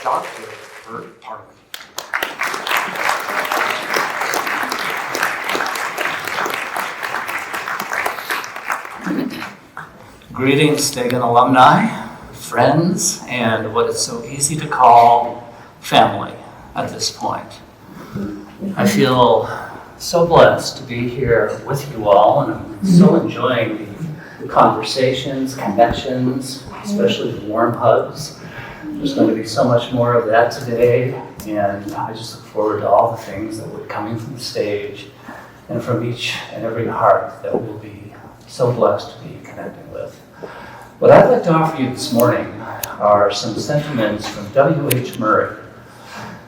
Dr. Bert Parlee. Greetings, Stagen alumni, friends, and what is so easy to call family at this point. I feel so blessed to be here with you all, and I'm so enjoying the conversations, connections, especially the warm hugs. There's going to be so much more of that today, and I just look forward to all the things that will be coming from the stage and from each and every heart that we'll be so blessed to be connecting with. What I'd like to offer you this morning are some sentiments from W.H. Murray.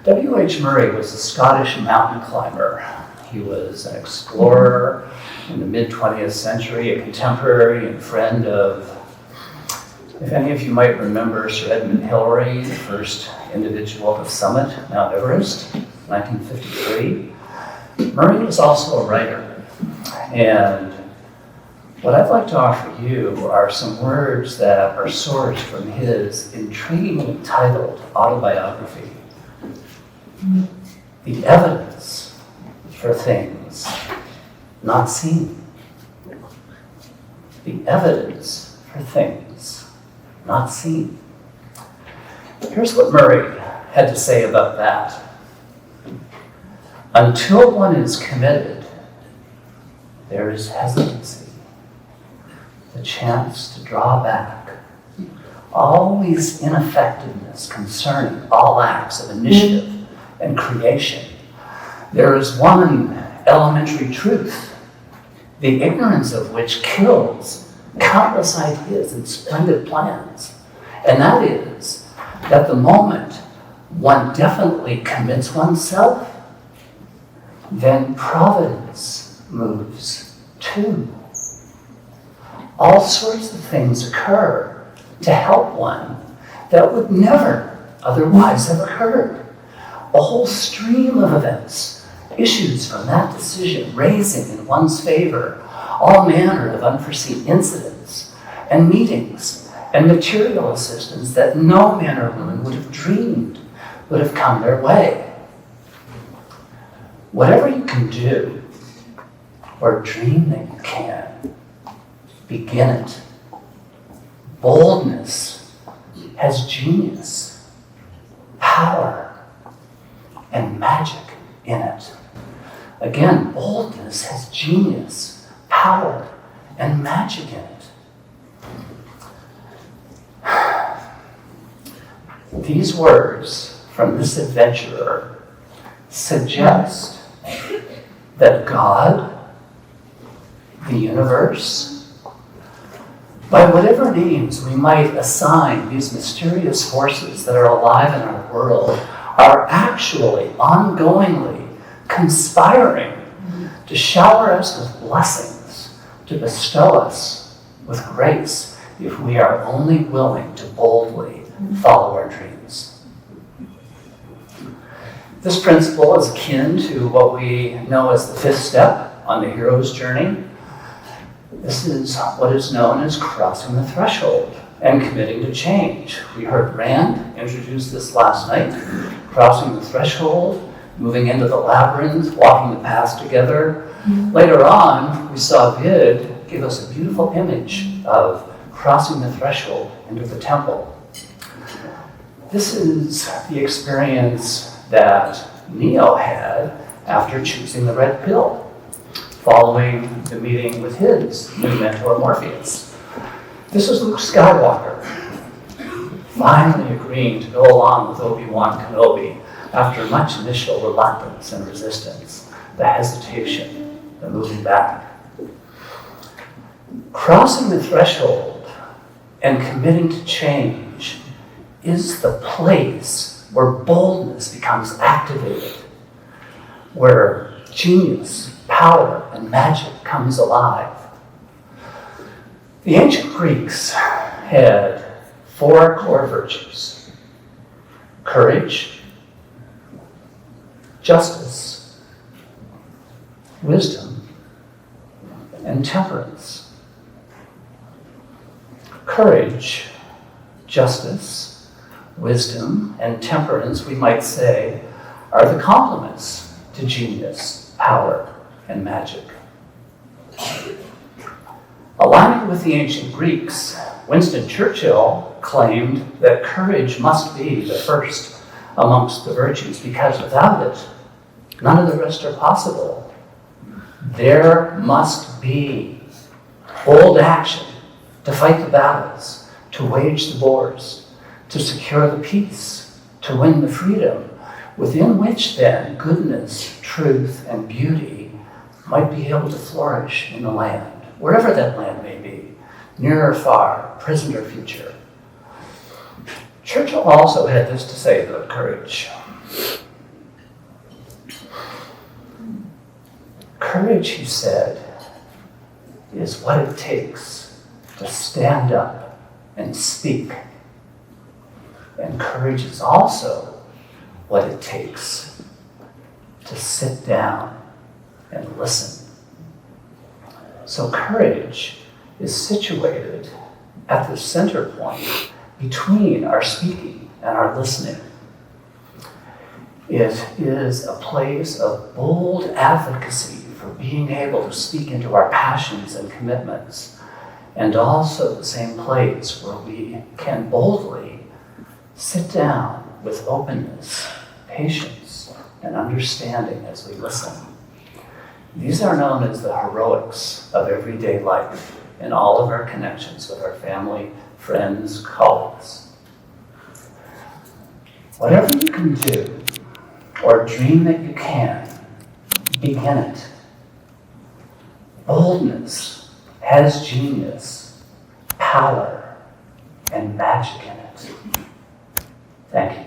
W.H. Murray was a Scottish mountain climber. He was an explorer in the mid-20th century, a contemporary and friend of, if any of you might remember, Sir Edmund Hillary, the first individual to summit Mount Everest, 1953. Murray was also a writer, and what I'd like to offer you are some words that are sourced from his intriguingly titled autobiography, The Evidence for Things Not Seen. The Evidence for Things Not Seen. Here's what Murray had to say about that. Until one is committed, there is hesitancy, the chance to draw back, always ineffectiveness concerning all acts of initiative and creation. There is one elementary truth, the ignorance of which kills countless ideas and splendid plans, and that is that the moment one definitely commits oneself, then providence moves too. All sorts of things occur to help one that would never otherwise have occurred. A whole stream of events issues from that decision, raising in one's favor all manner of unforeseen incidents and meetings and material assistance that no man or woman would have dreamed would have come their way. Whatever you can do or dream that you can, begin it. Boldness has genius, power, and magic in it. Again, boldness has genius, power, and magic in it. These words from this adventurer suggest that God, the universe, by whatever names we might assign these mysterious forces that are alive in our world, are actually ongoingly conspiring to shower us with blessings, to bestow us with grace, if we are only willing to boldly follow our dreams. This principle is akin to what we know as the fifth step on the hero's journey. This is what is known as crossing the threshold and committing to change. We heard Rand introduce this last night. Crossing the threshold, moving into the labyrinth, walking the paths together. Later on, we saw Vid give us a beautiful image of crossing the threshold into the temple. This is the experience that Neo had after choosing the red pill, following the meeting with his new mentor, Morpheus. This is Luke Skywalker, finally agreeing to go along with Obi-Wan Kenobi after much initial reluctance and resistance, the hesitation, the moving back. Crossing the threshold and committing to change is the place where boldness becomes activated, where genius, power, and magic comes alive. The ancient Greeks had 4 core virtues: courage, justice, wisdom, and temperance. Courage, justice, Wisdom and temperance, we might say, are the complements to genius, power, and magic. Aligning with the ancient Greeks, Winston Churchill claimed that courage must be the first amongst the virtues, because without it, none of the rest are possible. There must be bold action to fight the battles, to wage the wars, to secure the peace, to win the freedom, within which then goodness, truth, and beauty might be able to flourish in the land, wherever that land may be, near or far, present or future. Churchill also had this to say about courage. Courage, he said, is what it takes to stand up and speak. And courage is also what it takes to sit down and listen. So courage is situated at the center point between our speaking and our listening. It is a place of bold advocacy for being able to speak into our passions and commitments, and also the same place where we can boldly sit down with openness, patience, and understanding as we listen. These are known as the heroics of everyday life in all of our connections with our family, friends, colleagues. Whatever you can do or dream that you can, begin it. Boldness has genius, power, and magic in it. Thank you.